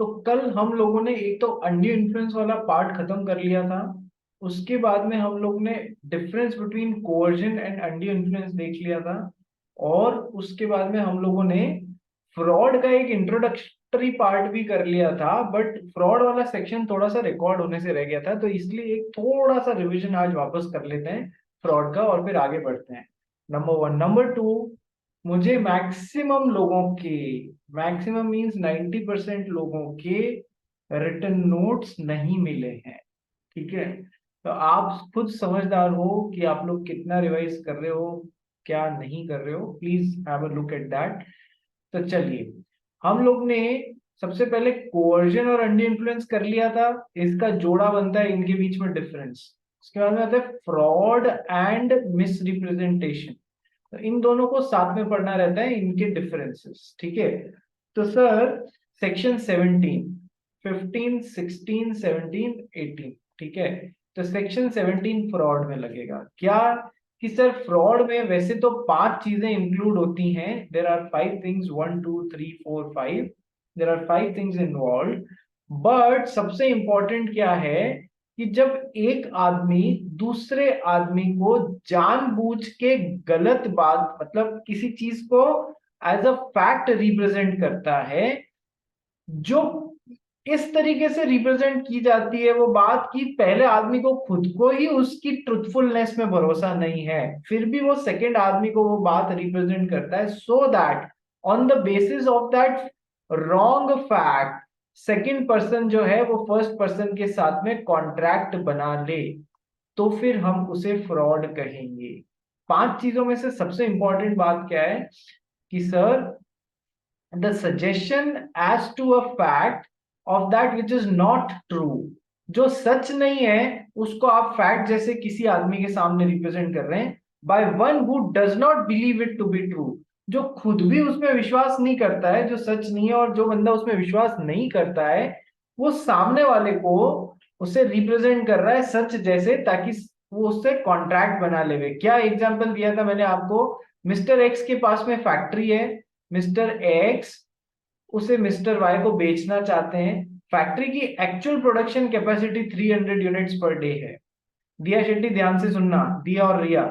तो कल हम लोगों ने एक तो अनड्यू इन्फ्लुएंस वाला पार्ट खत्म कर लिया था। उसके बाद में हम लोग ने difference between coercion and undue influence देख लिया था। और उसके बाद में हम लोगों ने फ्रॉड का एक इंट्रोडक्टरी पार्ट भी कर लिया था, बट फ्रॉड वाला सेक्शन थोड़ा सा रिकॉर्ड होने से रह गया था, तो इसलिए एक थोड़ा सा रिवीजन आज वापस कर लेते हैं फ्रॉड का और फिर आगे बढ़ते हैं। Number one. नंबर टू, मुझे मैक्सिमम लोगों के, मैक्सिमम मींस 90% लोगों के रिटन नोट्स नहीं मिले हैं। ठीक है, तो आप खुद समझदार हो कि आप लोग कितना रिवाइज कर रहे हो, क्या नहीं कर रहे हो। Please have a look at that. तो चलिए, हम लोग ने सबसे पहले कोवर्जन और अंडर इन्फ्लुएंस कर लिया था। इसका जोड़ा बनता है इनके बीच में डिफरेंस। उसके बाद में आता है फ्रॉड एंड मिस रिप्रेजेंटेशन। तो इन दोनों को साथ में पढ़ना रहता है, इनके डिफरेंसेस। ठीक है, तो सर सेक्शन 17, 15, 16, 17, 18। ठीक है, तो सेक्शन 17 फ्रॉड में लगेगा क्या? कि सर फ्रॉड में वैसे तो 5 चीजें इंक्लूड होती हैं। There are 5 things, 1, 2, 3, 4, 5। There are 5 things involve. But सबसे इंपॉर्टेंट क्या है कि जब एक आदमी दूसरे आदमी को जानबूझ के गलत बात, मतलब किसी चीज को एज अ फैक्ट रिप्रेजेंट करता है, जो इस तरीके से रिप्रेजेंट की जाती है वो बात कि पहले आदमी को खुद को ही उसकी ट्रुथफुलनेस में भरोसा नहीं है, फिर भी वो सेकंड आदमी को वो बात रिप्रेजेंट करता है, so that on the basis of that wrong fact second person जो है वो फर्स्ट पर्सन के साथ में कॉन्ट्रैक्ट बना ले, तो फिर हम उसे फ्रॉड कहेंगे। 5 चीजों में से सबसे इंपॉर्टेंट बात क्या है कि sir the suggestion as to a fact of that which is not true। जो सच नहीं है उसको आप फैक्ट जैसे किसी आदमी के सामने रिप्रेजेंट कर रहे हैं, by one who does not believe it to be true. जो खुद भी उसमें विश्वास नहीं करता है, जो सच नहीं है, और जो बंदा उसमें विश्वास नहीं करता है वो सामने वाले को उसे रिप्रेजेंट कर रहा है सच जैसे, ताकि वो उससे कॉन्ट्रैक्ट बना ले। क्या एग्जांपल दिया था मैंने आपको? मिस्टर एक्स के पास में फैक्ट्री है, मिस्टर एक्स उसे मिस्टर वाई को बेचना चाहते हैं। फैक्ट्री की actual production capacity 300 units per day है। दिया शेट्टी, ध्यान से सुनना, दिया और रिया।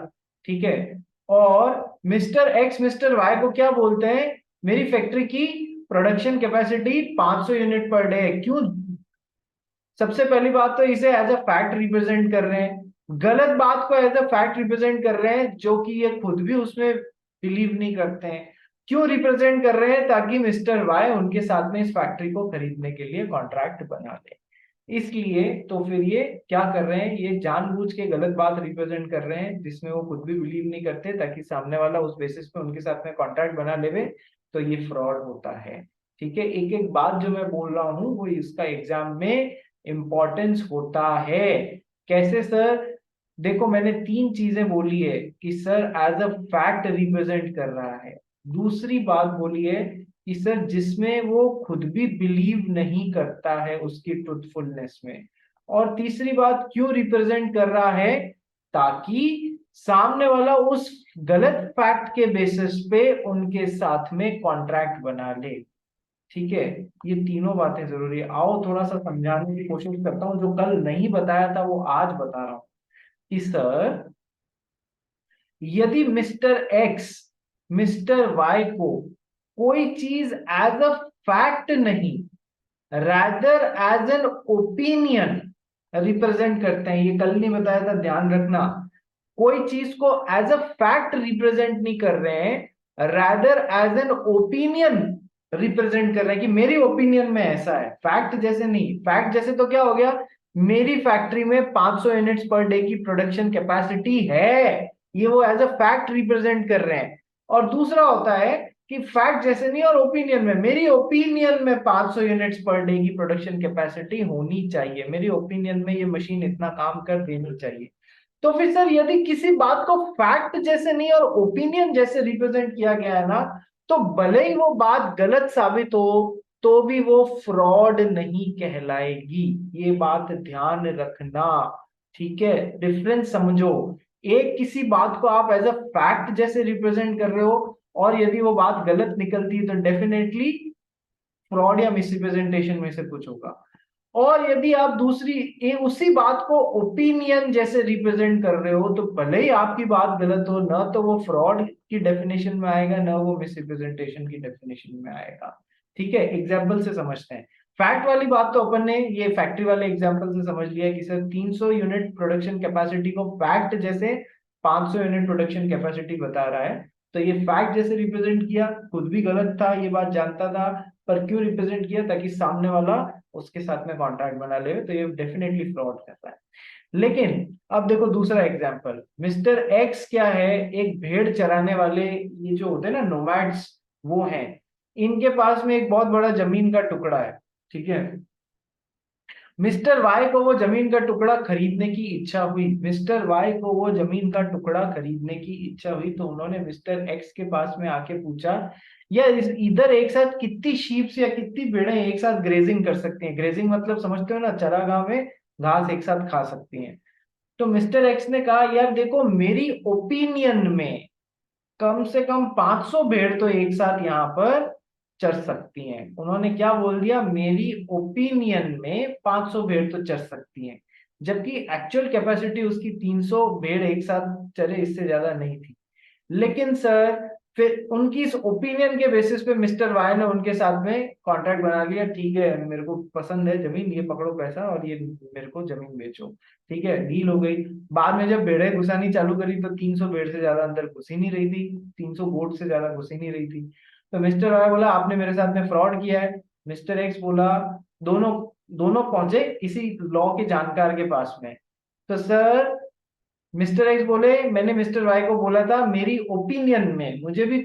ठीक है, और मिस्टर एक्स मिस्टर वाई को क्या बोलते हैं? मेरी फैक्ट्री की production capacity 500 unit per day है। क्यों? सबसे पहली बात तो इसे एज अ फैक्ट रिप्रेजेंट कर रहे हैं, गलत बात को एज अ फैक्ट रिप्रेजेंट कर रहे हैं, जो कि ये खुद भी उसमें बिलीव नहीं करते हैं। क्यों रिप्रेजेंट कर रहे हैं? ताकि मिस्टर वाई उनके साथ में इस फैक्ट्री को खरीदने के लिए कॉन्ट्रैक्ट बना ले। इसलिए तो फिर ये क्या कर रहे हैं, ये जानबूझ के गलत बात रिप्रेजेंट कर रहे हैं जिसमें वो खुद भी बिलीव नहीं करते, ताकि सामने वाला उस बेसिस पे उनके साथ में कॉन्ट्रैक्ट बना लेवे। तो ये फ्रॉड होता है। ठीक है, एक एक बात जो मैं बोल रहा हूं वो इसका एग्जाम में इंपॉर्टेंस होता है। कैसे सर? देखो, मैंने 3 चीजें बोली है कि sir as a fact represent कर रहा है। दूसरी बात बोली है कि सर जिसमें वो खुद भी बिलीव नहीं करता है उसकी ट्रुथफुलनेस में। और तीसरी बात क्यों रिप्रेजेंट कर रहा है? ताकि सामने वाला उस गलत फैक्ट के बेसिस पे उनके साथ में कॉन्ट्रैक्ट बना ले। ठीक है, ये तीनों बातें जरूरी है। आओ थोड़ा सा समझाने की कोशिश करता हूँ, जो कल नहीं बताया था वो आज बता रहा हूँ। कि सर यदि मिस्टर एक्स मिस्टर वाई को कोई चीज एज अ फैक्ट नहीं, rather as an opinion represent करते हैं, ये कल नहीं बताया था, ध्यान रखना। कोई चीज को एज अ फैक्ट रिप्रेजेंट नहीं कर रहे हैं, rather as an opinion represent कर रहे हैं कि मेरी ओपिनियन में ऐसा है, फैक्ट जैसे नहीं। फैक्ट जैसे तो क्या हो गया? मेरी फैक्ट्री में 500 यूनिट्स पर डे की प्रोडक्शन कैपेसिटी है, ये वो एज अ फैक्ट रिप्रेजेंट कर रहे हैं। और दूसरा होता है कि फैक्ट जैसे नहीं और ओपिनियन में, मेरी ओपिनियन में 500 यूनिट्स पर डे की प्रोडक्शन कैपेसिटी होनी चाहिए, मेरी ओपिनियन में ये मशीन इतना काम कर देनी चाहिए। तो फिर सर यदि किसी बात को फैक्ट जैसे नहीं और ओपिनियन जैसे रिप्रेजेंट किया गया है ना, तो भले ही वो बात गलत साबित हो तो भी वो फ्रॉड नहीं कहलाएगी। ये बात ध्यान रखना। ठीक है, डिफरेंस समझो। एक किसी बात को आप एज अ फैक्ट जैसे रिप्रेजेंट कर रहे हो, और यदि वो बात गलत निकलती है तो डेफिनेटली फ्रॉड या मिसरिप्रेजेंटेशन में से कुछ होगा। और यदि आप दूसरी उसी बात को ओपिनियन जैसे रिप्रेजेंट कर रहे हो, तो भले ही आपकी बात गलत हो, ना तो वो फ्रॉड की डेफिनेशन में आएगा, ना वो मिसरिप्रेजेंटेशन की डेफिनेशन में आएगा। ठीक है, एग्जाम्पल से समझते हैं। फैक्ट वाली बात तो अपन ने ये फैक्ट्री वाले एग्जाम्पल से समझ लिया कि सर 300 यूनिट प्रोडक्शन कैपेसिटी को फैक्ट जैसे 500 यूनिट प्रोडक्शन कैपेसिटी बता रहा है, तो ये फैक्ट जैसे रिप्रेजेंट किया, खुद भी गलत था, ये बात जानता था, पर क्यों रिप्रेजेंट किया? ताकि सामने वाला उसके साथ में कॉन्ट्रैक्ट बना ले, तो ये डेफिनेटली फ्रॉड कर रहा है। लेकिन अब देखो दूसरा एग्जांपल, मिस्टर एक्स क्या है, एक भेड़ चराने वाले, ये जो होते हैं ना नोमैड्स, वो हैं। इनके पास में एक बहुत बड़ा जमीन का टुकड़ा है, ठीक है। मिस्टर वाई को वो जमीन का टुकड़ा खरीदने की इच्छा हुई, मिस्टर वाई को वो जमीन का टुकड़ा खरीदने की इच्छा हुई, तो उन्होंने मिस्टर एक्स के पास में आके पूछा, या इधर एक साथ कितनी शीप्स या कितनी भेड़ें एक साथ ग्रेजिंग कर सकती हैं? ग्रेजिंग मतलब समझते हो ना, चरागाह में घास एक साथ खा सकती हैं। तो मिस्टर एक्स ने कहा, यार देखो मेरी ओपिनियन में कम से कम 500 भेड़ तो एक साथ यहाँ पर चर सकती हैं। उन्होंने क्या बोल दिया, मेरी ओपिनियन में 500 भेड़ तो चर सकती हैं, जबकि एक्चुअल कैपेसिटी उसकी 300 भेड़ एक साथ चले, इससे ज्यादा नहीं थी। लेकिन सर फिर उनकी इस ओपिनियन के बेसिस पे मिस्टर वाई ने उनके साथ में कॉन्ट्रैक्ट बना लिया, ठीक है मेरे को पसंद है जमीन, ये पकड़ो पैसा और ये मेरे को जमीन बेचो। ठीक है, डील हो गई। बाद में जब भेड़ें घुसानी चालू करी तो 300 भेड़ से ज्यादा अंदर घुस ही नहीं रही थी, 300 गोट से ज्यादा घुस ही नहीं रही थी। तो मिस्टर वाई बोला आपने मेरे साथ में फ्रॉड किया है। मिस्टर एक्स बोला, दोनों दोनों पहुंचे किसी लॉ के जानकार के पास में। तो सर मिस्टर एक्स बोले, मैंने मिस्टर वाई को बोला था मेरी ओपिनियन में, मुझे भी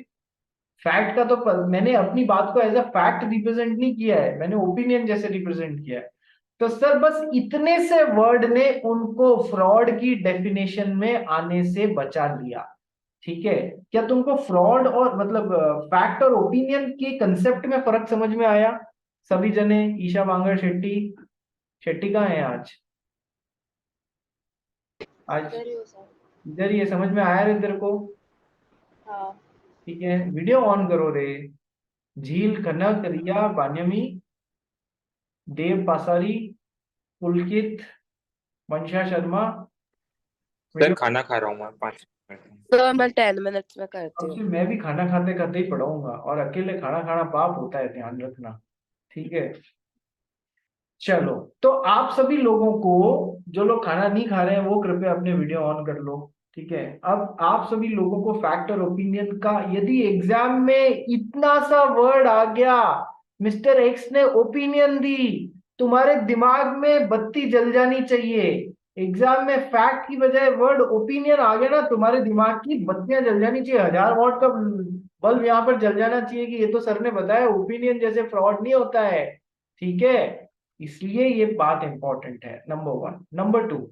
फैक्ट का तो मैंने अपनी बात को एज अ फैक्ट रिप्रेजेंट नहीं किया है, मैंने ओपिनियन जैसे रिप्रेजेंट किया है। तो सर बस इतने से वर्ड ने उनको फ्रॉड की डेफिनेशन में आने से बचा लिया। ठीक है, क्या तुमको फ्रॉड और मतलब फैक्ट और ओपिनियन के कंसेप्ट में फर्क समझ में आया? सभी जने, ईशा बांगर शेट्टी, शेट्टी कहाँ है आज? आज इधर ही हो सर। इधर ये समझ में आया रे तेरे को? हाँ। ठीक है, वीडियो ऑन करो रे। झील कनक रिया बान्यमी, देव पासारी, पुलकित, मंशा शर्मा, सर वीडियो। खाना खा रहा हूँ मैं 5 मिनट में। तो मैं 10 मिनट्स में करती अब हूँ। से मैं भी खाना खाते खाते ही पढ़ाऊंगा, और अकेले खाना खाना पाप होता है, ध्यान रखना। ठीक है, चलो। तो आप सभी लोगों को, जो लोग खाना नहीं खा रहे हैं वो कृपया अपने वीडियो ऑन कर लो। ठीक है, अब आप सभी लोगों को फैक्ट और ओपिनियन का, यदि एग्जाम में इतना सा वर्ड आ गया, मिस्टर एक्स ने ओपिनियन दी, तुम्हारे दिमाग में बत्ती जल जानी चाहिए। एग्जाम में फैक्ट की बजाय वर्ड ओपिनियन आ गया ना, तुम्हारे दिमाग की बत्तियां जल जानी चाहिए, 1000 वॉट का बल्ब यहाँ पर जल जाना चाहिए कि ये तो सर ने बताया ओपिनियन जैसे फ्रॉड नहीं होता है। ठीक है, इसलिए ये बात इंपॉर्टेंट है, नंबर वन। नंबर टू,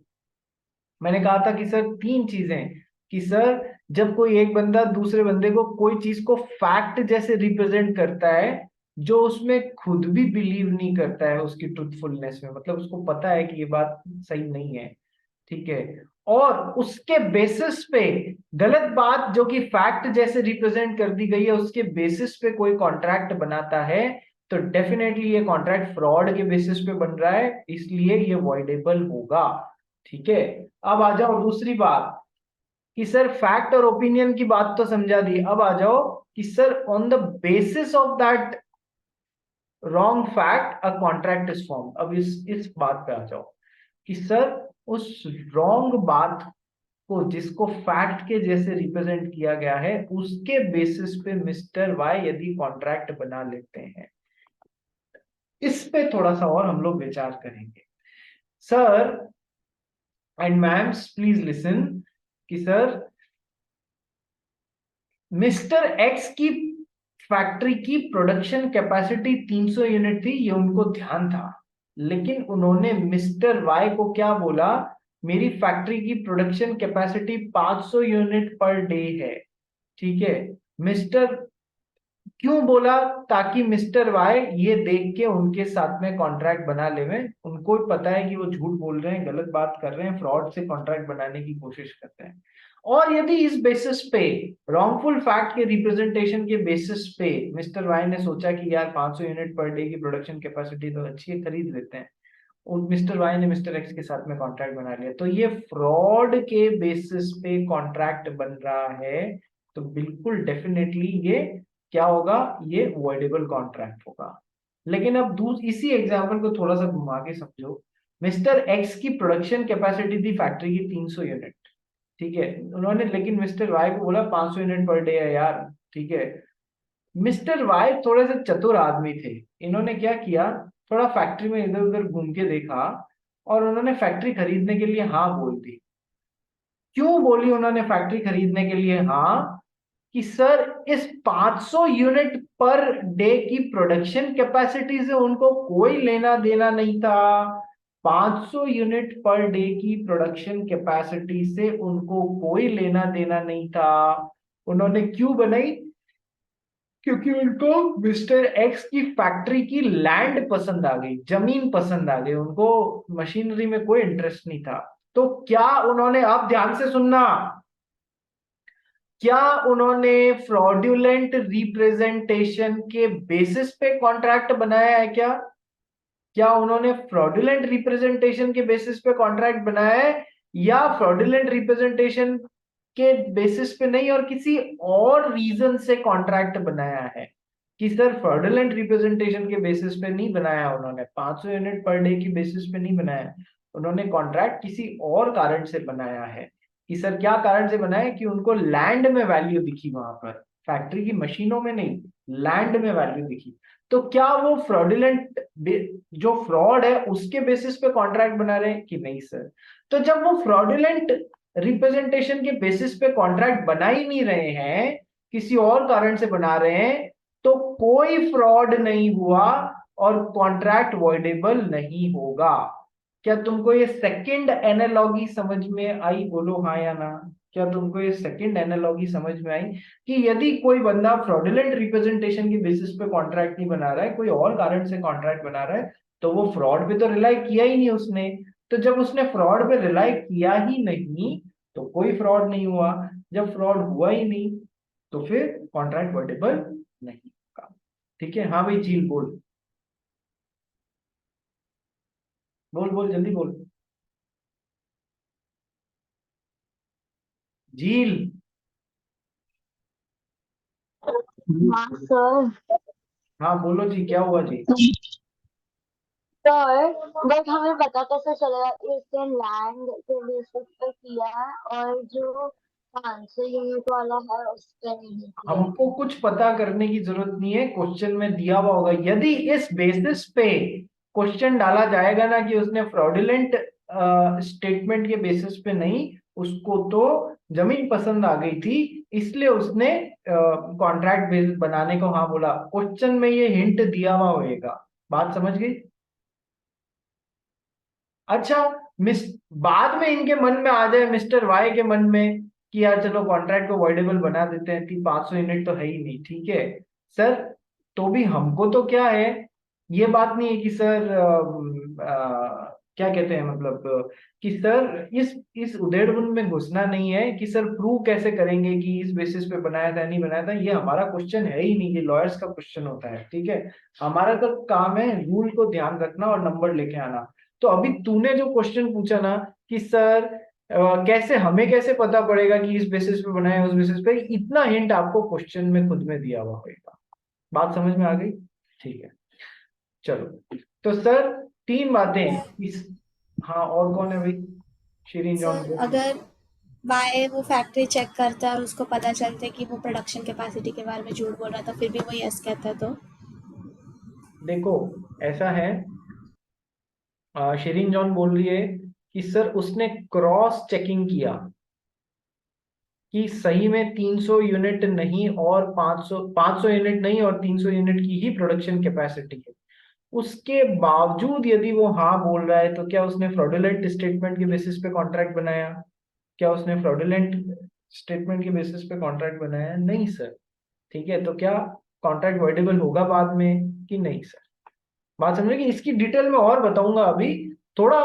मैंने कहा था कि सर तीन चीजें, कि सर जब कोई एक बंदा दूसरे बंदे को कोई चीज को फैक्ट जैसे रिप्रेजेंट करता है, जो उसमें खुद भी बिलीव नहीं करता है उसकी ट्रुथफुलनेस में, मतलब उसको पता है कि ये बात सही नहीं है, ठीक है, और उसके बेसिस पे गलत बात जो कि फैक्ट जैसे रिप्रेजेंट कर दी गई है उसके बेसिस पे कोई कॉन्ट्रैक्ट बनाता है, तो डेफिनेटली ये कॉन्ट्रैक्ट फ्रॉड के बेसिस पे बन रहा है, इसलिए ये वॉइडेबल होगा। ठीक है, अब आ जाओ दूसरी बात, कि सर फैक्ट और ओपिनियन की बात तो समझा दी, अब आ जाओ कि sir on the basis of that wrong fact a contract is form. अब इस बात पे आ जाओ कि सर उस रॉन्ग बात को जिसको फैक्ट के जैसे रिप्रेजेंट किया गया है, उसके बेसिस पे मिस्टर वाई यदि कॉन्ट्रैक्ट बना लेते हैं, इस पे थोड़ा सा और हम लोग विचार करेंगे। Sir and ma'am's please listen, कि सर मिस्टर एक्स की फैक्ट्री की प्रोडक्शन कैपेसिटी 300 यूनिट थी, ये उनको ध्यान था, लेकिन उन्होंने मिस्टर वाई को क्या बोला, मेरी फैक्ट्री की production capacity 500 unit per day है। ठीक है, मिस्टर क्यों बोला? ताकि मिस्टर वाई ये देख के उनके साथ में कॉन्ट्रैक्ट बना ले, में उनको पता है कि वो झूठ बोल रहे हैं, गलत बात कर रहे हैं, फ्रॉड से कॉन्ट्रैक्ट बनाने की कोशिश करते हैं। और यदि इस बेसिस पे रॉन्गफुल फैक्ट के रिप्रेजेंटेशन के बेसिस पे मिस्टर वाई ने सोचा कि यार 500 यूनिट पर डे की प्रोडक्शन कैपेसिटी तो अच्छी है, खरीद लेते हैं, और मिस्टर वाई ने मिस्टर एक्स के साथ में कॉन्ट्रैक्ट बना लिया, तो ये फ्रॉड के बेसिस पे कॉन्ट्रैक्ट बन रहा है, तो बिल्कुल डेफिनेटली ये क्या होगा, ये वॉइडेबल कॉन्ट्रैक्ट होगा। लेकिन अब इसी एग्जाम्पल को थोड़ा सा घुमा के समझो। मिस्टर एक्स की प्रोडक्शन कैपेसिटी थी फैक्ट्री की 300 यूनिट, ठीक है, उन्होंने लेकिन मिस्टर वाई को बोला 500 यूनिट पर डे है यार, ठीक है। मिस्टर वाई थोड़े से चतुर आदमी थे, इन्होंने क्या किया, थोड़ा फैक्ट्री में इधर उधर घूम के देखा और उन्होंने फैक्ट्री खरीदने के लिए हाँ बोल दी। क्यों बोली उन्होंने फैक्ट्री खरीदने के लिए हाँ, कि सर इस 500 यूनिट पर डे की प्रोडक्शन कैपेसिटी से उनको कोई लेना देना नहीं था। 500 यूनिट पर डे की प्रोडक्शन कैपेसिटी से उनको कोई लेना देना नहीं था। उन्होंने क्यों बनाई, क्योंकि उनको मिस्टर एक्स की फैक्ट्री की लैंड पसंद आ गई, जमीन पसंद आ गई, उनको मशीनरी में कोई इंटरेस्ट नहीं था। तो क्या उन्होंने, आप ध्यान से सुनना, क्या उन्होंने फ्रॉड्यूलेंट रिप्रेजेंटेशन के बेसिस पे कॉन्ट्रैक्ट बनाया है क्या उन्होंने फ्रॉड्यूलेंट रिप्रेजेंटेशन के बेसिस पे कॉन्ट्रैक्ट बनाया है, या फ्रॉड्यूलेंट रिप्रेजेंटेशन के बेसिस पे नहीं और किसी और रीजन से कॉन्ट्रैक्ट बनाया है? कि सर फ्रॉडुलेंट रिप्रेजेंटेशन के बेसिस पे नहीं बनाया उन्होंने, 500 यूनिट पर डे की बेसिस पे नहीं बनाया, उन्होंने कॉन्ट्रैक्ट किसी और कारण से बनाया है। कि सर क्या कारण से बनाया, कि उनको लैंड में वैल्यू दिखी, वहां पर फैक्ट्री की मशीनों में नहीं, लैंड में वैल्यू दिखी। तो क्या वो फ्रॉडुलेंट, जो फ्रॉड है उसके बेसिस पे कॉन्ट्रैक्ट बना रहे हैं कि नहीं सर? तो जब वो फ्रॉडुलेंट रिप्रेजेंटेशन के बेसिस पे कॉन्ट्रैक्ट बना ही नहीं रहे हैं, किसी और कारण से बना रहे हैं, तो कोई फ्रॉड नहीं हुआ और कॉन्ट्रैक्ट वॉइडेबल नहीं होगा। क्या तुमको ये सेकंड एनालॉगी समझ में आई? बोलो हाँ या ना। क्या तुमको ये सेकंड एनालॉगी समझ में आई, कि यदि कोई बंदा फ्रॉडुलेंट रिप्रेजेंटेशन की बेसिस पे कॉन्ट्रैक्ट नहीं बना रहा है, कोई और कारण से कॉन्ट्रैक्ट बना रहा है, तो वो फ्रॉड पे तो रिलाई किया ही नहीं उसने। तो जब उसने फ्रॉड पे रिलाई किया ही नहीं, तो कोई फ्रॉड नहीं हुआ। जब फ्रॉड हुआ ही नहीं, तो फिर कॉन्ट्रैक्ट वर्डेबल नहीं होगा। ठीक है, हाँ भाई झील बोल, बोल बोल जल्दी बोल झील। हाँ सर। हाँ बोलो जी, क्या हुआ जी? सर बट हमें पता कैसे चलेगा इसने लैंड के बेसिस पे किया है और जो 500 यूनिट वाला है उस पे नहीं किया है? हमको कुछ पता करने की जरूरत नहीं है, क्वेश्चन में दिया हुआ होगा। यदि इस बेसिस पे क्वेश्चन डाला जाएगा ना कि उसने फ्रॉडुलेंट स्टेटमेंट के बेसिस पे नहीं, उसको तो जमीन पसंद आ गई थी, इसलिए उसने कॉन्ट्रैक्ट बेस बनाने को हाँ बोला, क्वेश्चन में ये हिंट दिया हुआ होगा। बात समझ गई? अच्छा, मिस बाद में इनके मन में आ जाए, मिस्टर वाई के मन में, कि यार चलो कॉन्ट्रैक्ट को वॉइडेबल बना देते हैं, 500 यूनिट तो है ही नहीं, ठीक है सर, तो भी हमको तो क्या है, ये बात नहीं है कि सर क्या कहते हैं, मतलब कि सर इस उधेड़बुन में घुसना नहीं है कि सर प्रूव कैसे करेंगे कि इस बेसिस पे बनाया था नहीं बनाया था, ये हमारा क्वेश्चन है ही नहीं, ये लॉयर्स का क्वेश्चन होता है, ठीक है। हमारा तो काम है रूल को ध्यान रखना और नंबर लेके आना। तो अभी तूने जो क्वेश्चन पूछा ना कि सर कैसे, हमें कैसे पता पड़ेगा कि इस बेसिस पे बनाया है उस बेसिस पे, इतना हिंट आपको क्वेश्चन में खुद में दिया हुआ होगा। बात समझ में आ गई? ठीक है, चलो। तो सर तीन बातें इस, हाँ और कौन है भाई? शिरीन जॉन सर को। अगर बाय वो फैक्ट्री चेक करता है और उसको पता चलता है कि वो प्रोडक्शन कैपेसिटी के बारे में झूठ बोल रहा था, फिर भी वो यस कहता है, तो देखो ऐसा है, शिरीन जॉन बोल रही है कि सर उसने क्रॉस चेकिंग किया कि सही में 300 यूनिट नहीं और 500 यूनिट नहीं और 300 यूनिट की ही प्रोडक्शन कैपेसिटी है। उसके बावजूद यदि वो हाँ बोल रहा है, तो क्या उसने फ्रॉडुलेंट स्टेटमेंट के बेसिस पे कॉन्ट्रैक्ट बनाया? क्या उसने फ्रॉडुलेंट स्टेटमेंट के बेसिस पे कॉन्ट्रैक्ट बनाया? नहीं सर। ठीक है, तो क्या कॉन्ट्रैक्ट वर्डेबल होगा बाद में कि नहीं सर? बात समझे कि इसकी डिटेल में और बताऊंगा अभी, थोड़ा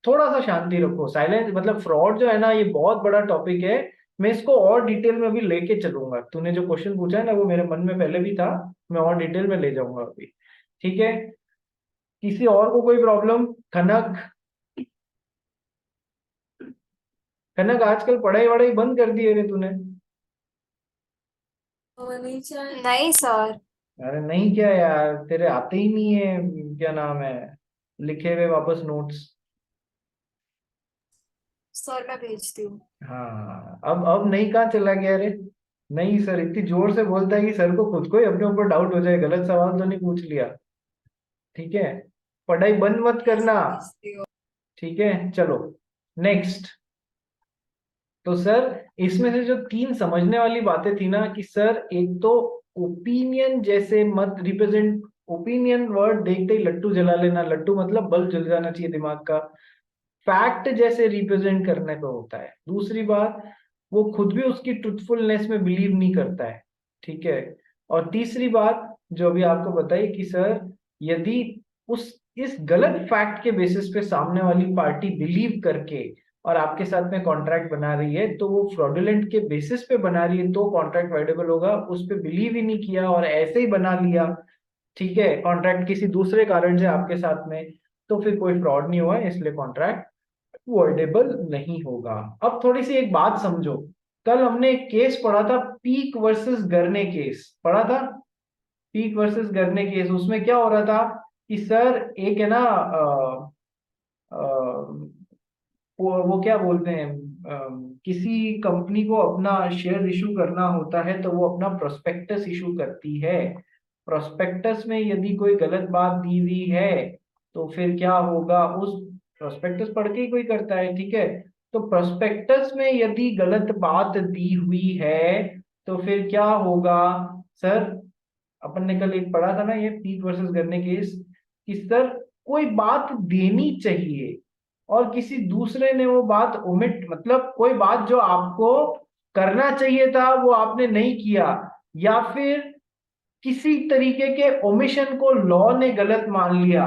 थोड़ा सा शांति रखो, साइलेंस, मतलब फ्रॉड जो है ना, ये बहुत बड़ा टॉपिक है, मैं इसको और डिटेल में अभी लेके चलूंगा। तूने जो क्वेश्चन पूछा है ना वो मेरे मन में पहले भी था, मैं और डिटेल में ले जाऊंगा अभी। ठीक है, किसी और को कोई प्रॉब्लम? कनक, कनक आजकल पढ़ाई वढ़ाई बंद कर दी है रे तूने? नहीं सर। अरे नहीं क्या यार, तेरे आते ही नहीं है, क्या नाम है, लिखे हुए वापस नोट्स। सर मैं भेजती हूँ। हाँ, अब नहीं, कहाँ चला गया रे? नहीं सर इतनी जोर से बोलता है कि सर को खुद को ही अपने ऊपर डाउट हो जाए, गलत सवाल तो नहीं पूछ लिया। ठीक है, पढ़ाई बंद मत करना। ठीक है चलो नेक्स्ट। तो सर इसमें से जो तीन समझने वाली बातें थी ना कि सर एक तो ओपिनियन जैसे मत रिप्रेजेंट, ओपिनियन वर्ड देखते ही लट्टू जला लेना, लट्टू मतलब बल्ब जल जाना चाहिए दिमाग का। फैक्ट जैसे रिप्रेजेंट करने पे होता है। दूसरी बात, वो खुद भी उसकी ट्रुथफुलनेस में बिलीव नहीं करता है। ठीक है, और तीसरी बात जो अभी आपको बताई कि सर यदि उस इस गलत फैक्ट के बेसिस पे सामने वाली पार्टी बिलीव करके और आपके साथ में कॉन्ट्रैक्ट बना रही है तो वो फ्रॉडुलेंट के बेसिस पे बना रही है तो कॉन्ट्रैक्ट वाइडेबल होगा। उस पे बिलीव ही नहीं किया और ऐसे ही बना लिया, ठीक है, कॉन्ट्रैक्ट किसी दूसरे कारण से आपके साथ में, तो फिर कोई फ्रॉड नहीं हुआ, इसलिए कॉन्ट्रैक्ट वर्डेबल नहीं होगा। अब थोड़ी सी एक बात समझो, कल हमने एक केस पढ़ा था, पीक वर्सेस गरने केस पढ़ा था। पीक वर्सेस गरने केस, उसमें क्या हो रहा था कि सर एक है ना वो क्या बोलते हैं, किसी कंपनी को अपना शेयर इशू करना होता है तो वो अपना प्रोस्पेक्टस इशू करती है। प्रोस्पेक्टस में यदि कोई गलत बात दी हुई है तो फिर क्या होगा, उस प्रोस्पेक्टस पढ़ के ही कोई करता है, ठीक है, तो प्रोस्पेक्टस में यदि गलत बात दी हुई है तो फिर क्या होगा सर? अपन ने कल एक पढ़ा था ना ये पीक वर्सेस गन्ने केस, कि सर कोई बात देनी चाहिए और किसी दूसरे ने वो बात ओमिट, मतलब कोई बात जो आपको करना चाहिए था वो आपने नहीं किया, या फिर किसी तरीके के ओमिशन को लॉ ने गलत मान लिया,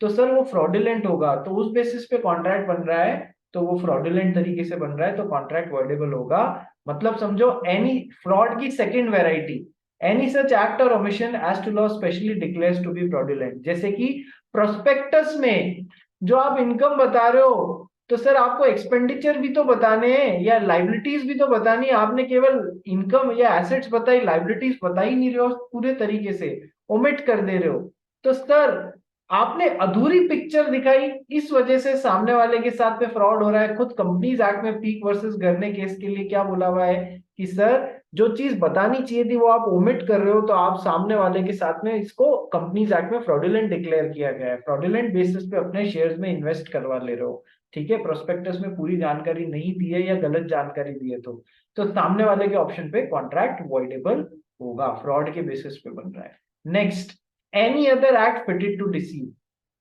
तो सर वो फ्रॉडुलेंट होगा। तो उस बेसिस पे कॉन्ट्रैक्ट बन रहा है तो वो फ्रॉडुलेंट तरीके से बन रहा है तो कॉन्ट्रैक्ट वर्डेबल होगा। मतलब समझो एनी फ्रॉड की second variety, any such act or omission as to law specially declares to be fraudulent. जैसे कि प्रोस्पेक्टस में जो आप इनकम बता रहे हो तो सर आपको एक्सपेंडिचर भी तो बताने हैं या लाइबिलिटीज भी तो बतानी है, आपने केवल इनकम या एसेट्स बताई, लाइबिलिटीज बता ही नहीं रहे हो, पूरे तरीके से ओमिट कर दे रहे हो। तो सर आपने अधूरी पिक्चर दिखाई, इस वजह से सामने वाले के साथ में फ्रॉड हो रहा है। खुद कंपनीज एक्ट में पीक वर्सेस गरने केस के लिए क्या बोला हुआ है कि सर जो चीज बतानी चाहिए थी वो आप ओमिट कर रहे हो तो आप सामने वाले के साथ में, इसको कंपनीज एक्ट में फ्रॉडुलेंट डिक्लेयर किया गया है, फ्रॉडुलेंट बेसिस पे अपने शेयर्स में इन्वेस्ट करवा ले रहे हो। ठीक है, प्रोस्पेक्टस में पूरी जानकारी नहीं दी है या गलत जानकारी दी है तो सामने वाले के ऑप्शन पे कॉन्ट्रैक्ट वॉइडेबल होगा, फ्रॉड के बेसिस पे बन रहा है। Next, any other act fitted to deceive,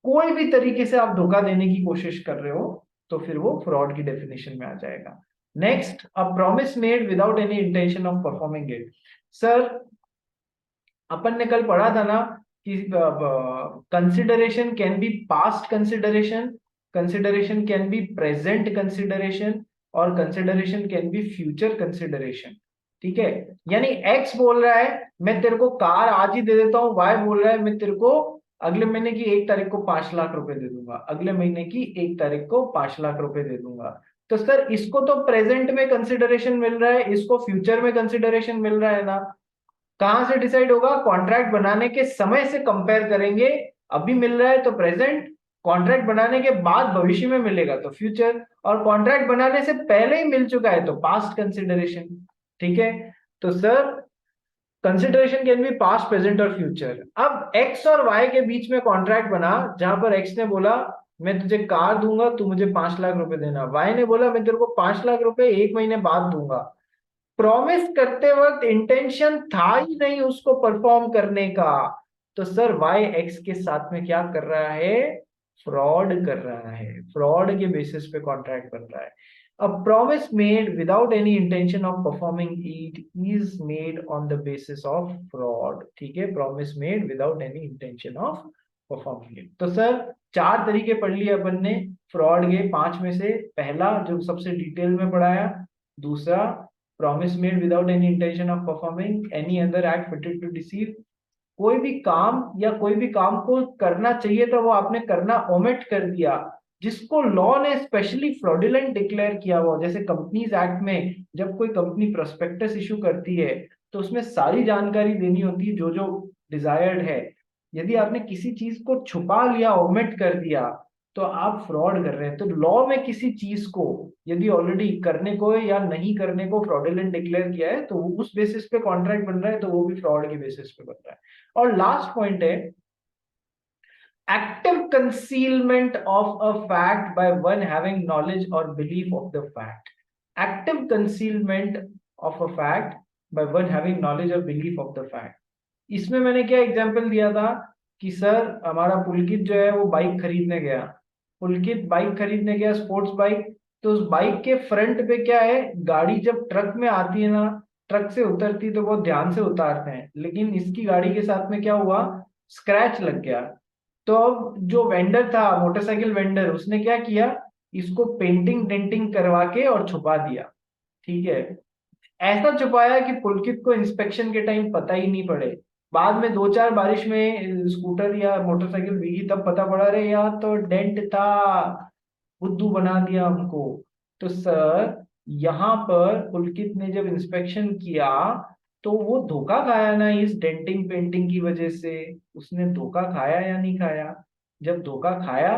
कोई भी तरीके से आप धोखा देने की कोशिश कर रहे हो तो फिर वो फ्रॉड की डेफिनेशन में आ जाएगा। Next, a promise made without any intention of performing it. Sir अपन ने कल पढ़ा था ना कि consideration can be past consideration, consideration can be present consideration और consideration can be future consideration. ठीक है, यानी एक्स बोल रहा है मैं तेरे को कार आज ही दे देता हूँ, वाई बोल रहा है मैं तेरे को अगले महीने की 1 तारीख को 5 लाख रुपए दे दूंगा, अगले महीने की 1 तारीख को 5 लाख रुपए दे दूंगा। तो सर इसको तो प्रेजेंट में कंसिडरेशन मिल रहा है, इसको फ्यूचर में कंसिडरेशन मिल रहा है ना। कहां से डिसाइड होगा? कॉन्ट्रैक्ट बनाने के समय से कंपेयर करेंगे, अभी मिल रहा है तो प्रेजेंट, कॉन्ट्रैक्ट बनाने के बाद भविष्य में मिलेगा तो फ्यूचर, और कॉन्ट्रैक्ट बनाने से पहले ही मिल चुका है तो पास्ट कंसिडरेशन। ठीक है, तो sir consideration can be past present और फ्यूचर। अब एक्स और वाई के बीच में कॉन्ट्रैक्ट बना जहां पर एक्स ने बोला मैं तुझे कार दूंगा तू मुझे 5 लाख रुपए देना, वाई ने बोला मैं तेरे को 5 लाख रुपए 1 महीने बाद दूंगा। प्रॉमिस करते वक्त इंटेंशन था ही नहीं उसको परफॉर्म करने का, तो सर वाई एक्स के साथ में क्या कर रहा है? फ्रॉड कर रहा है, फ्रॉड के बेसिस पे कॉन्ट्रैक्ट बन रहा है। A promise made without any intention of performing it is made on the basis of fraud। ठीक है, promise made without any intention of performing it। तो सर 4 तरीके पढ़ लिए अपन ने फ्रॉड के, 5 में से पहला जो सबसे डिटेल में पढ़ाया, दूसरा promise made without any intention of performing any other act fitted to deceive, कोई भी काम या कोई भी काम को करना चाहिए था वो आपने करना ओमिट कर दिया, जिसको लॉ ने स्पेशली फ्रॉडुलेंट डिक्लेयर किया हुआ। जैसे कंपनीज एक्ट में जब कोई कंपनी प्रोस्पेक्टस इशू करती है तो उसमें सारी जानकारी देनी होती है जो जो डिजायर्ड है। यदि आपने किसी चीज को छुपा लिया, ओमिट कर दिया, तो आप फ्रॉड कर रहे हैं। तो लॉ में किसी चीज को यदि ऑलरेडी करने को या नहीं करने को फ्रॉडुलेंट डिक्लेयर किया है तो उस बेसिस पे कॉन्ट्रैक्ट बन रहा है, तो वो भी फ्रॉड के बेसिस पे बन रहा है। और लास्ट पॉइंट है active concealment of a fact by one having knowledge or belief of the fact. Active concealment of a fact by one having knowledge or belief of the fact. इसमें मैंने क्या example दिया था कि sir हमारा पुलकित जो है वो बाइक खरीदने गया, पुलकित बाइक खरीदने गया स्पोर्ट्स बाइक, तो उस बाइक के फ्रंट पे क्या है, गाड़ी जब ट्रक में आती है ना, ट्रक से उतरती तो बहुत ध्यान से उतारते हैं, लेकिन इसकी गाड़ी के साथ में क्या हुआ, स्क्रैच लग गया। तो अब जो वेंडर था, मोटरसाइकिल वेंडर, उसने क्या किया, इसको पेंटिंग डेंटिंग करवा के और छुपा दिया। ठीक है, ऐसा छुपाया कि पुलकित को इंस्पेक्शन के टाइम पता ही नहीं पड़े। बाद में 2-4 बारिश में स्कूटर या मोटरसाइकिल भीगी तब पता पड़ा, रहे यार तो डेंट था, बुद्धू बना दिया हमको। तो सर यहाँ पर पुलकित ने जब इंस्पेक्शन किया तो वो धोखा खाया ना इस डेंटिंग पेंटिंग की वजह से। उसने धोखा खाया या नहीं खाया? जब धोखा खाया,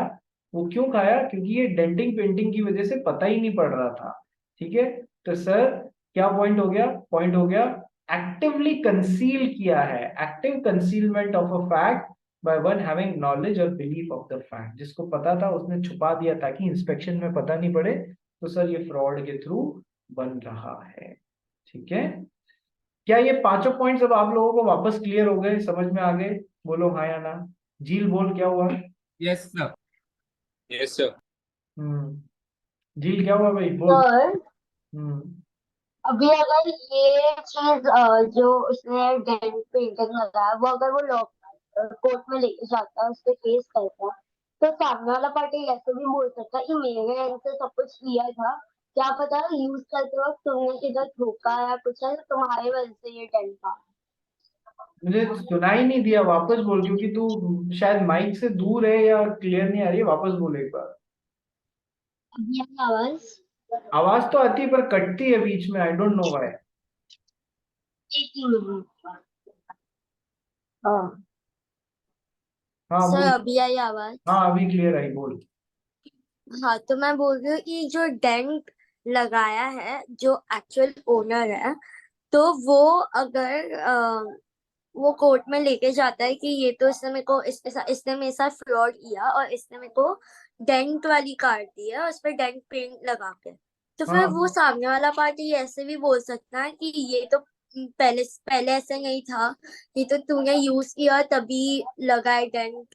वो क्यों खाया, क्योंकि ये डेंटिंग पेंटिंग की वजह से पता ही नहीं पड़ रहा था। ठीक है, तो सर क्या पॉइंट हो गया, पॉइंट हो गया एक्टिवली कंसील किया है, active concealment of a fact by one having knowledge और बिलीफ ऑफ द फैक्ट। जिसको पता था उसने छुपा दिया ताकि इंस्पेक्शन में पता नहीं पड़े। तो सर ये फ्रॉड के थ्रू बन रहा है। ठीक है, क्या ये पांचों पॉइंट्स अब आप लोगों को वापस क्लियर हो गए, समझ में आ गए? बोलो हाँ या ना। झील बोल क्या हुआ? Yes sir. Yes sir. झील क्या हुआ भाई, बोल। सर हम्म अभी अगर ये चीज जो उसने डेंट पेंटिंग लगाया वो अगर वो लॉ कोर्ट में लेके जाता है, उससे केस करता है, तो सामने वाला पार्टी ऐसे भी बोल सकता है कि मेरे एंड से सब कुछ किया था, क्या पता यूज करते वक्त तुमने किधर ठोका या कुछ है, तुम्हारे वजह से ये डेंट था। मुझे सुना ही नहीं दिया, वापस बोल, क्योंकि तू शायद माइक से दूर है या क्लियर नहीं आ रही है। वापस बोल एक बार। अभी आई आवाज? आवाज तो आती है पर कटती है बीच में, आई डोंट नो व्हाई। एक ही मिनट। हाँ हाँ सर बोल। अभी आई आवाज? हाँ अभी क्लियर आई, बोल। हाँ, तो मैं बोल रही हूँ कि जो डेंट लगाया है जो एक्चुअल ओनर है, तो वो अगर वो कोर्ट में लेके जाता है कि ये तो इसने मेरे को इसने मेरे साथ फ्रॉड किया और इसने मेरे को डेंट वाली कार दी है और उस पर डेंट पेंट लगा के, तो फिर हाँ वो सामने वाला पार्टी ऐसे भी बोल सकता है कि ये तो पहले पहले ऐसे नहीं था, ये तो तूने यूज किया तभी लगा है डेंट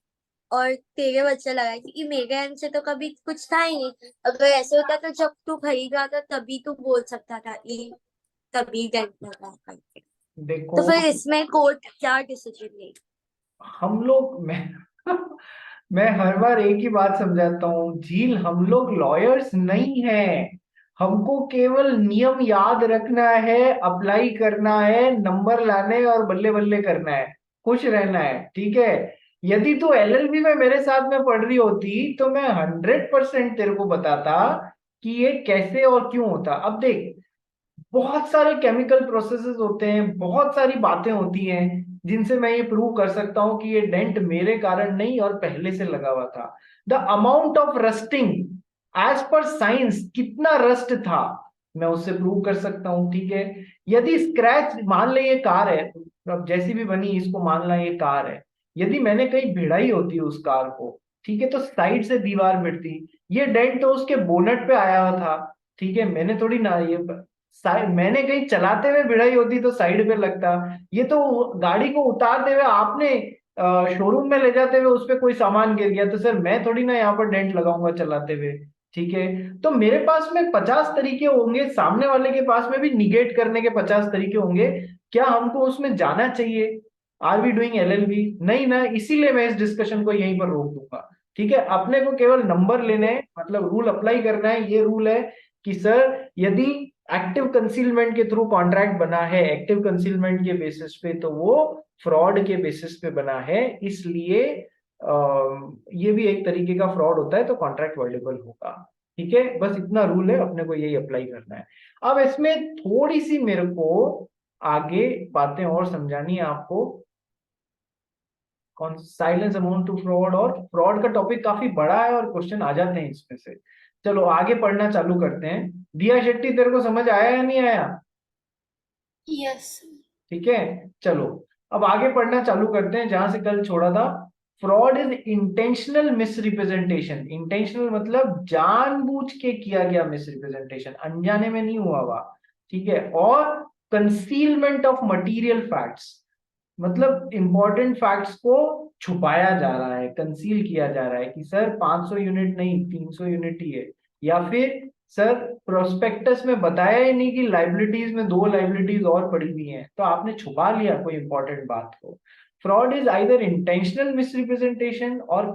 और तेरे बच्चे लगाए, क्योंकि मेरे एंड से तो कभी कुछ था ही नहीं। अगर ऐसे होता तो जब तू खरीद रहा था तभी तू बोल सकता था कि तभी डेंट लगा करके। देखो, तो फिर इसमें कोर्ट क्या डिसीजन ले? हम लोग मैं हर बार एक ही बात समझाता हूँ झील, हम लोग लॉयर्स नहीं हैं। हमको केवल नियम याद रखना है, अप्लाई करना है, नंबर लाने और बल्ले बल्ले करना है, खुश रहना है। ठीक है, यदि तू एलएलबी में मेरे साथ में पढ़ रही होती तो मैं 100% तेरे को बताता कि ये कैसे और क्यों होता। अब देख, बहुत सारे केमिकल प्रोसेसेस होते हैं, बहुत सारी बातें होती हैं जिनसे मैं ये प्रूव कर सकता हूं कि ये डेंट मेरे कारण नहीं और पहले से लगा हुआ था। The amount of rusting as per science, कितना रस्ट था, मैं उससे प्रूव कर सकता हूं। ठीक है, यदि स्क्रैच, मान ले ये कार है, अब जैसी भी बनी इसको मान ला ये कार है, यदि मैंने कहीं भिड़ाई होती उस कार को, ठीक है, तो साइड से दीवार भिड़ती। ये डेंट तो उसके बोनट पे आया हुआ था। ठीक है, मैंने थोड़ी ना ये साइड, मैंने कहीं चलाते हुए भिड़ाई होती तो साइड पे लगता। ये तो गाड़ी को उतारते हुए आपने शोरूम में ले जाते हुए उस पर कोई सामान गिर गया, तो सर मैं थोड़ी ना यहाँ पर डेंट लगाऊंगा चलाते हुए। ठीक है, तो मेरे पास में 50 तरीके होंगे, सामने वाले के पास में भी निगेट करने के 50 तरीके होंगे। क्या हमको उसमें जाना चाहिए? Are we doing LLB? नहीं ना, इसीलिए मैं इस डिस्कशन को यहीं पर रोक दूंगा। ठीक है, अपने को केवल नंबर लेने हैं, मतलब रूल अप्लाई करना है। ये रूल है कि सर यदि एक्टिव कंसीलमेंट के थ्रू कॉन्ट्रैक्ट बना है, एक्टिव कंसीलमेंट के बेसिस पे, तो वो फ्रॉड के बेसिस पे बना है, इसलिए ये भी एक तरीके का फ्रॉड होता है, तो कॉन्ट्रैक्ट वॉइडेबल होगा। ठीक है, बस इतना रूल है, अपने को यही अप्लाई करना है। अब इसमें थोड़ी सी मेरे को आगे बातें और समझानी है आपको। कौन साइलेंस अमाउंट टू फ्रॉड, और फ्रॉड का टॉपिक काफी बड़ा है और क्वेश्चन आ जाते हैं इसमें से। चलो आगे पढ़ना चालू करते हैं। दिया शेट्टी, तेरे को समझ आया या नहीं आया? यस। ठीक है, चलो अब आगे पढ़ना चालू करते हैं जहां से कल छोड़ा था। Fraud is intentional misrepresentation. Intentional मतलब जानबूझ के किया गया मिसरिप्रेजेंटेशन, अनजाने में नहीं हुआ हुआ। ठीक है, और कंसीलमेंट ऑफ मटेरियल फैक्ट्स, मतलब इंपॉर्टेंट फैक्ट्स को छुपाया जा रहा है, कंसील किया जा रहा है कि सर 500 यूनिट नहीं 300 यूनिट ही है, या फिर सर प्रोस्पेक्टस में बताया ही नहीं कि लाइबिलिटीज में 2 लाइबिलिटीज और पड़ी हुई हैं, तो आपने छुपा लिया कोई इंपॉर्टेंट बात को। Fraud is either intentional misrepresentation और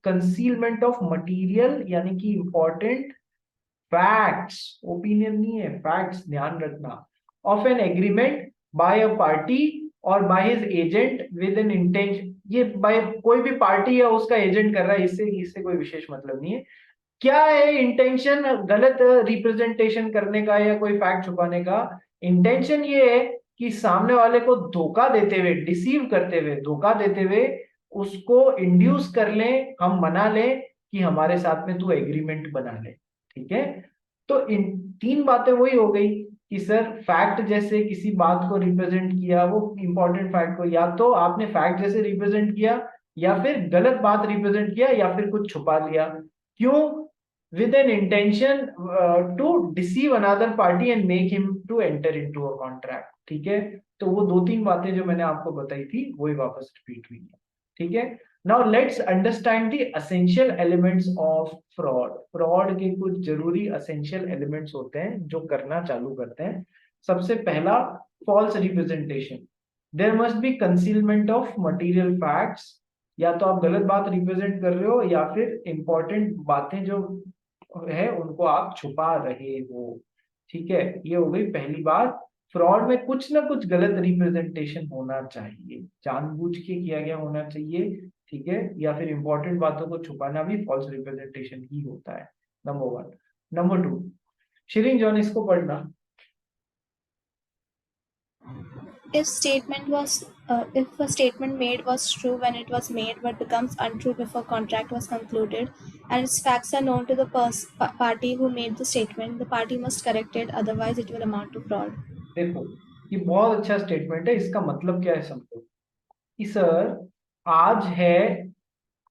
कंसीलमेंट ऑफ मटेरियल, यानी कि इंपॉर्टेंट फैक्ट्स, ओपिनियन नहीं है, फैक्ट्स, ध्यान रखना, of an agreement by a party or by his agent with an intention. ये बाय कोई भी पार्टी या उसका एजेंट कर रहा है, इससे इससे कोई विशेष मतलब नहीं है। क्या है इंटेंशन? गलत रिप्रेजेंटेशन करने का या कोई फैक्ट छुपाने का। इंटेंशन ये है कि सामने वाले को धोखा देते हुए, डिसीव करते हुए, धोखा देते हुए उसको इंड्यूस कर लें, हम मना लें कि हमारे साथ में तू एग्रीमेंट बना ले। ठीक है, तो इन 3 बातें वही हो गई कि सर फैक्ट जैसे किसी बात को रिप्रेजेंट किया, वो इंपॉर्टेंट फैक्ट को, या तो आपने फैक्ट जैसे रिप्रेजेंट किया, या फिर गलत बात रिप्रेजेंट किया, या फिर कुछ छुपा लिया। क्यों? with an intention to deceive another party and make him to enter into a contract। ठीक है, तो वो 2-3 बातें जो मैंने आपको बताई थी वही वापस रिपीट हुई है। ठीक है, now let's understand the essential elements of fraud. Fraud के कुछ जरूरी एसेंशियल एलिमेंट्स होते हैं जो करना चालू करते हैं। सबसे पहला, false representation. There must be concealment of material facts, या तो आप गलत बात रिप्रेजेंट कर रहे हो, या फिर इंपॉर्टेंट बातें जो है उनको आप छुपा रहे हो। ठीक है, ये हो गई पहली बात। फ्रॉड में कुछ ना कुछ गलत रिप्रेजेंटेशन होना चाहिए, जानबूझ के किया गया होना चाहिए। ठीक है, या फिर इंपॉर्टेंट बातों को छुपाना भी फॉल्स रिप्रेजेंटेशन ही होता है। नंबर 1। नंबर 2, शिरीन जॉन, इसको पढ़ना। If a statement made was true when it was made but becomes untrue before contract was concluded and its facts are known to the party who made the statement, the party must correct it, otherwise it will amount to fraud. देखो, ये बहुत अच्छा statement है। इसका मतलब क्या है समझो कि सर आज है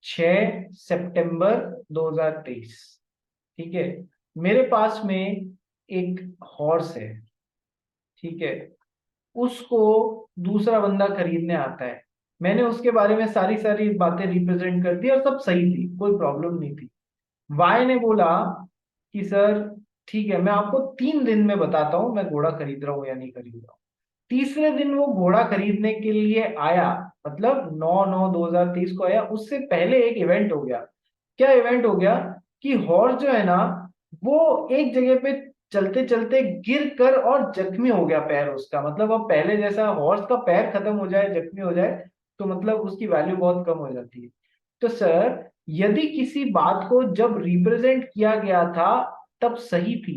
6 सितंबर 2023। ठीक है, मेरे पास में एक हॉर्स है। ठीक है, उसको दूसरा बंदा खरीदने आता है। मैंने उसके बारे में सारी सारी बातें रिप्रेजेंट कर दी और सब सही थी, कोई प्रॉब्लम नहीं थी। वाई ने बोला कि सर ठीक है, मैं आपको 3 दिन में बताता हूं मैं घोड़ा खरीद रहा हूं या नहीं खरीद रहा हूं। तीसरे दिन वो घोड़ा खरीदने के लिए आया, मतलब 9/9/2023 को आया। उससे पहले एक इवेंट हो गया। क्या इवेंट हो गया कि हॉर्स जो है ना, वो एक जगह पे चलते चलते गिर कर और जख्मी हो गया पैर उसका। मतलब अब पहले जैसा हॉर्स का पैर खत्म हो जाए, जख्मी हो जाए, तो मतलब उसकी वैल्यू बहुत कम हो जाती है। तो सर यदि किसी बात को जब रिप्रेजेंट किया गया था तब सही थी,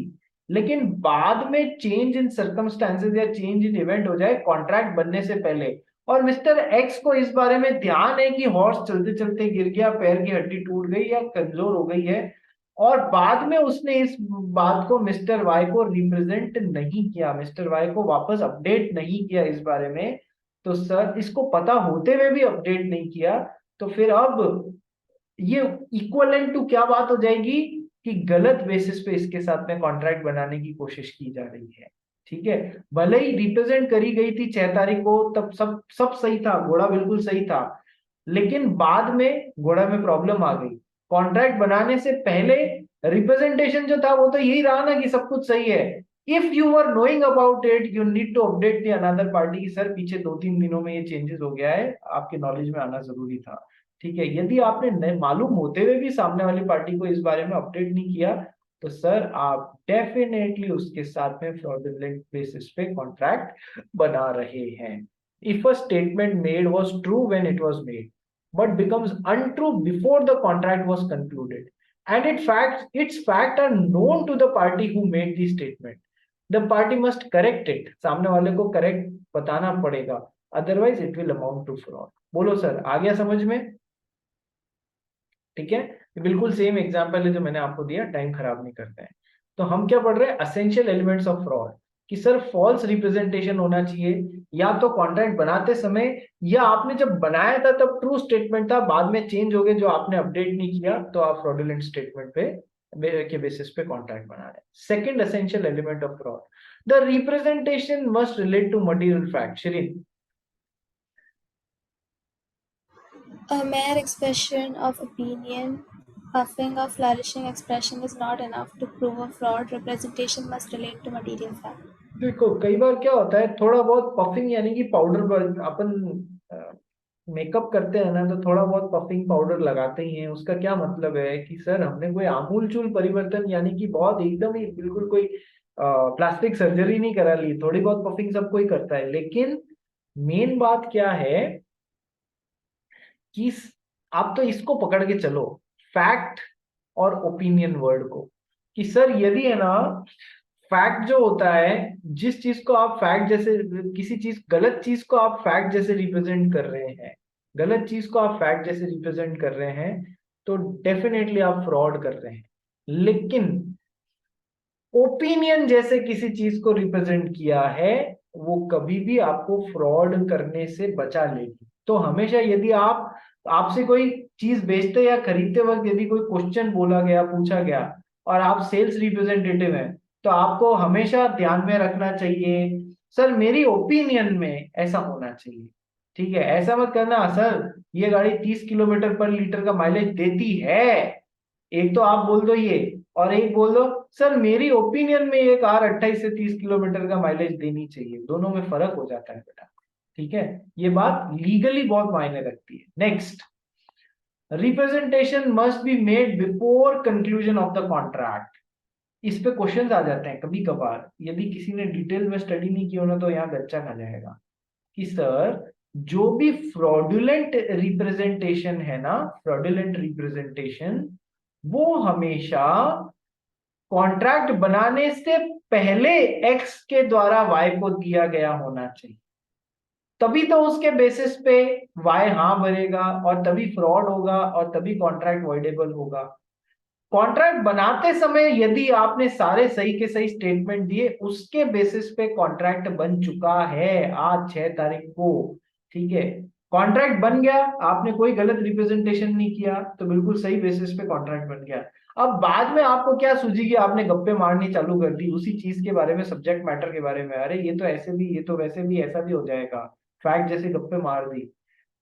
लेकिन बाद में चेंज इन सर्कमस्टेंसेस या चेंज इन इवेंट हो जाए कॉन्ट्रैक्ट बनने से पहले, और मिस्टर एक्स को इस बारे में ध्यान है कि हॉर्स चलते चलते गिर गया, पैर की हड्डी टूट गई या कमजोर हो गई है, और बाद में उसने इस बात को मिस्टर वाई को रिप्रेजेंट नहीं किया, मिस्टर वाई को वापस अपडेट नहीं किया इस बारे में, तो सर इसको पता होते हुए भी अपडेट नहीं किया, तो फिर अब ये इक्वलेंट टू क्या बात हो जाएगी कि गलत बेसिस पे इसके साथ में कॉन्ट्रैक्ट बनाने की कोशिश की जा रही है। ठीक है, भले ही रिप्रेजेंट करी गई थी 6 तारीख को, तब सब सब सही था, घोड़ा बिल्कुल सही था, लेकिन बाद में घोड़ा में प्रॉब्लम आ गई। कॉन्ट्रैक्ट बनाने से पहले रिप्रेजेंटेशन जो था वो तो यही रहा ना कि सब कुछ सही है। If you are knowing about it, you need to update the another party की सर पीछे 2-3 दिनों में ये चेंजेस हो गया है, आपके नॉलेज में आना जरूरी था। ठीक है, यदि आपने मालूम होते हुए भी सामने वाली पार्टी को इस बारे में अपडेट नहीं किया, तो सर आप डेफिनेटली उसके साथ में फ्रॉडुलेंट बेसिस पे कॉन्ट्रैक्ट बना रहे हैं। If a statement made was true when it was made but becomes untrue before the contract was concluded and its fact are known to the party who made the statement, the party must correct it, सामने वाले को correct बताना पड़ेगा, otherwise it will amount to fraud। बोलो sir आ गया समझ में? ठीक है, बिल्कुल सेम एग्जांपल है जो मैंने आपको दिया, टाइम खराब नहीं करते हैं। तो हम क्या पढ़ रहे हैं, असेंशियल एलिमेंट्स ऑफ फ्रॉड, कि सर फॉल्स रिप्रेजेंटेशन होना चाहिए, या तो कॉन्ट्रैक्ट बनाते समय, या आपने जब बनाया था तब ट्रू स्टेटमेंट था, बाद में चेंज हो गए जो आपने अपडेट नहीं किया, तो आप फ्रॉडुलेंट स्टेटमेंट के बेसिस पे कॉन्ट्रैक्ट बना रहे हैं। Second essential element of fraud, the representation must relate to material fact. शिरीन, A mere expression of opinion, puffing or flourishing expression is not enough to prove a fraud. Representation must relate to material fact. देखो कई बार क्या होता है, थोड़ा बहुत puffing यानी कि पाउडर, अपन मेकअप करते हैं ना, तो थोड़ा बहुत पफिंग पाउडर लगाते ही हैं। उसका क्या मतलब है कि सर हमने कोई आमूल चूल परिवर्तन यानी कि बहुत एकदम ही बिल्कुल कोई प्लास्टिक सर्जरी नहीं करा ली, थोड़ी बहुत पफिंग सब कोई करता है। लेकिन मेन बात क्या है कि आप तो इसको पकड़ के चलो, फैक्ट और ओपिनियन वर्ड को, कि सर यदि है ना, फैक्ट जो होता है, जिस चीज को आप फैक्ट जैसे, किसी चीज गलत चीज को आप फैक्ट जैसे रिप्रेजेंट कर रहे हैं, गलत चीज को आप फैक्ट जैसे रिप्रेजेंट कर रहे हैं, तो डेफिनेटली आप फ्रॉड कर रहे हैं। लेकिन ओपिनियन जैसे किसी चीज को रिप्रेजेंट किया है, वो कभी भी आपको फ्रॉड करने से बचा लेगी। तो हमेशा यदि आप, आपसे कोई चीज बेचते या खरीदते वक्त यदि कोई क्वेश्चन बोला गया, पूछा गया, और आप सेल्स रिप्रेजेंटेटिव हैं, तो आपको हमेशा ध्यान में रखना चाहिए, सर मेरी ओपिनियन में ऐसा होना चाहिए। ठीक है, ऐसा मत करना सर ये गाड़ी 30 किलोमीटर पर लीटर का माइलेज देती है, एक तो आप बोल दो ये, और एक बोल दो सर मेरी ओपिनियन में ये कार 28 से 30 किलोमीटर का माइलेज देनी चाहिए, दोनों में फर्क हो जाता है बेटा। ठीक है, ये बात लीगली बहुत मायने रखती है। Next, representation must be made before conclusion of the contract. इस पे क्वेश्चंस आ जाते हैं कभी कभार, यदि किसी ने डिटेल में स्टडी नहीं की हो ना, तो यहाँ गच्चा खा जाएगा कि सर जो भी फ्रॉडुलेंट रिप्रेजेंटेशन है ना, फ्रॉडुलेंट रिप्रेजेंटेशन, वो हमेशा कॉन्ट्रैक्ट बनाने से पहले एक्स के द्वारा वाई को दिया गया होना चाहिए, तभी तो उसके बेसिस पे वाई हाँ भरेगा, और तभी फ्रॉड होगा, और तभी कॉन्ट्रैक्ट वॉइडेबल होगा। कॉन्ट्रैक्ट बनाते समय यदि आपने सारे सही के सही स्टेटमेंट दिए, उसके बेसिस पे कॉन्ट्रैक्ट बन चुका है आज 6 तारीख को। ठीक है, कॉन्ट्रैक्ट बन गया, आपने कोई गलत रिप्रेजेंटेशन नहीं किया, तो बिल्कुल सही बेसिस पे कॉन्ट्रैक्ट बन गया। अब बाद में आपको क्या सूझेगी, आपने गप्पे मारनी चालू कर दी उसी चीज के बारे में, सब्जेक्ट मैटर के बारे में, अरे ये तो ऐसे भी, ये तो वैसे भी, ऐसा भी हो जाएगा, फैक्ट जैसे गप्पे मार दी।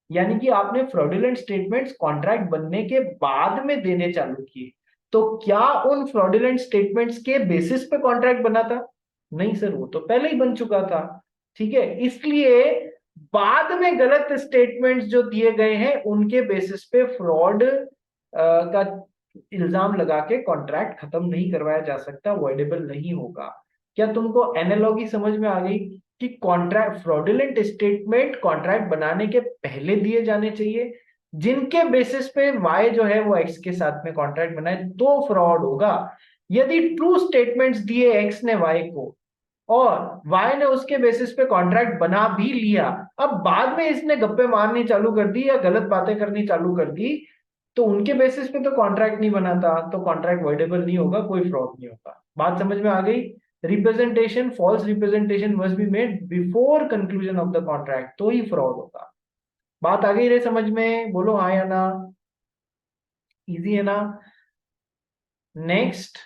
यानी कि आपने फ्रॉडुलेंट स्टेटमेंट्स कॉन्ट्रैक्ट बनने के बाद में देने चालू किए। तो क्या उन फ्रॉडुलेंट स्टेटमेंट्स के बेसिस पे कॉन्ट्रैक्ट बना था? नहीं सर, वो तो पहले ही बन चुका था। ठीक है, इसलिए बाद में गलत स्टेटमेंट्स जो दिए गए हैं उनके बेसिस पे फ्रॉड का इल्जाम लगा के कॉन्ट्रैक्ट खत्म नहीं करवाया जा सकता, वॉइडेबल नहीं होगा। क्या तुमको एनालॉजी समझ में आ गई कि कॉन्ट्रैक्ट, फ्रॉडुलेंट स्टेटमेंट कॉन्ट्रैक्ट बनाने के पहले दिए जाने चाहिए, जिनके बेसिस पे वाई जो है वो एक्स के साथ में कॉन्ट्रैक्ट बनाए तो फ्रॉड होगा। यदि ट्रू स्टेटमेंट्स दिए एक्स ने वाई को, और वाई ने उसके बेसिस पे कॉन्ट्रैक्ट बना भी लिया, अब बाद में इसने गप्पे मारनी चालू कर दी या गलत बातें करनी चालू कर दी, तो उनके बेसिस पे तो कॉन्ट्रैक्ट नहीं बना था, तो कॉन्ट्रैक्ट वॉइडेबल नहीं होगा, कोई फ्रॉड नहीं होगा। बात समझ में आ गई? Representation, false representation must be made before conclusion of the contract, तो ही फ्रॉड होगा। बात आ गई रे समझ में? बोलो हाँ या ना, इजी है ना? Next,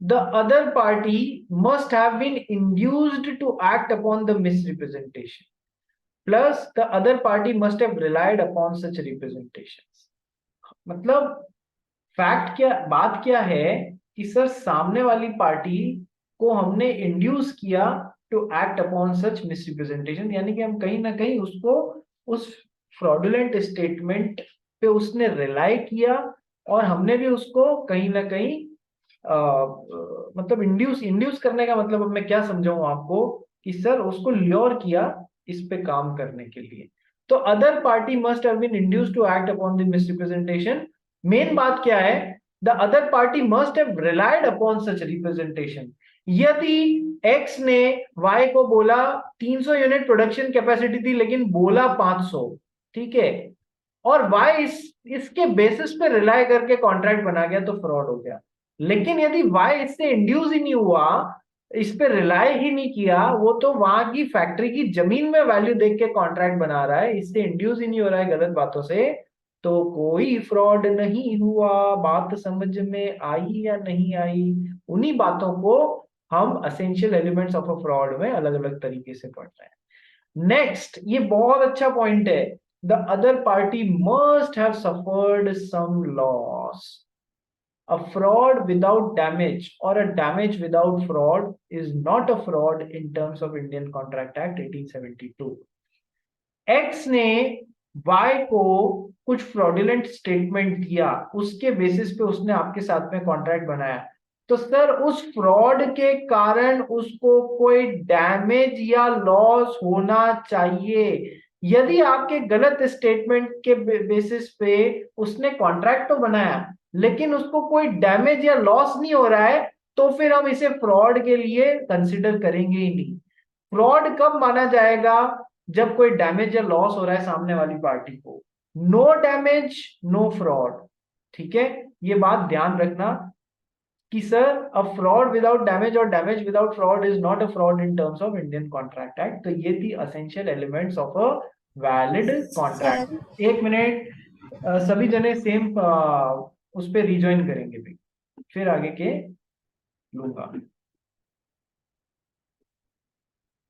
the other party must have been induced to act upon the misrepresentation, plus the other party must have relied upon such representations। मतलब फैक्ट क्या, बात क्या है कि सर सामने वाली पार्टी को हमने इंड्यूस किया to act upon such misrepresentation, यानी कि हम कहीं ना कहीं उसको, उस फ्रॉडुलेंट स्टेटमेंट पे उसने रिलाई किया, और हमने भी उसको कहीं ना कहीं मतलब इंड्यूस करने का मतलब अब मैं क्या समझाऊं आपको कि सर उसको ल्योर किया इस पे काम करने के लिए। तो other party must have been induced to act upon the misrepresentation. मेन बात क्या है, the other party must have relied upon such representation. यदि एक्स ने वाई को बोला 300 यूनिट प्रोडक्शन कैपेसिटी थी लेकिन बोला 500, ठीक है, और वाई इसके बेसिस पे रिलाय करके कॉन्ट्रैक्ट बना गया तो फ्रॉड हो गया। लेकिन यदि वाई इससे इंड्यूस ही नहीं हुआ, इस पे रिलाय ही नहीं किया, वो तो वहां की फैक्ट्री की जमीन में वैल्यू देख के कॉन्ट्रैक्ट बना रहा है, इससे इंड्यूस ही नहीं हो रहा है गलत बातों से, तो कोई फ्रॉड नहीं हुआ। बात समझ में आई या नहीं आई? उन्हीं बातों को हम essential elements of a fraud में अलग अलग तरीके से पढ़ रहे हैं। नेक्स्ट, ये बहुत अच्छा पॉइंट है, the other party must have suffered some loss. A fraud without damage or a damage without fraud is not a fraud in terms of Indian Contract Act 1872. X ने Y को कुछ fraudulent statement किया, उसके basis पे उसने आपके साथ में कॉन्ट्रैक्ट बनाया, तो सर उस फ्रॉड के कारण उसको कोई डैमेज या लॉस होना चाहिए। यदि आपके गलत स्टेटमेंट के बेसिस पे उसने कॉन्ट्रैक्ट तो बनाया लेकिन उसको कोई डैमेज या लॉस नहीं हो रहा है, तो फिर हम इसे फ्रॉड के लिए कंसिडर करेंगे ही नहीं। फ्रॉड कब माना जाएगा? जब कोई डैमेज या लॉस हो रहा है सामने वाली पार्टी को। नो डैमेज नो फ्रॉड, ठीक है, ये बात ध्यान रखना कि sir a fraud without damage और damage without fraud is not a fraud in terms of Indian Contract Act. तो ये थी essential elements of a valid contract. Sir एक मिनट, सभी जने सेम उस पर रिज्वाइन करेंगे भी, फिर आगे के लूंगा।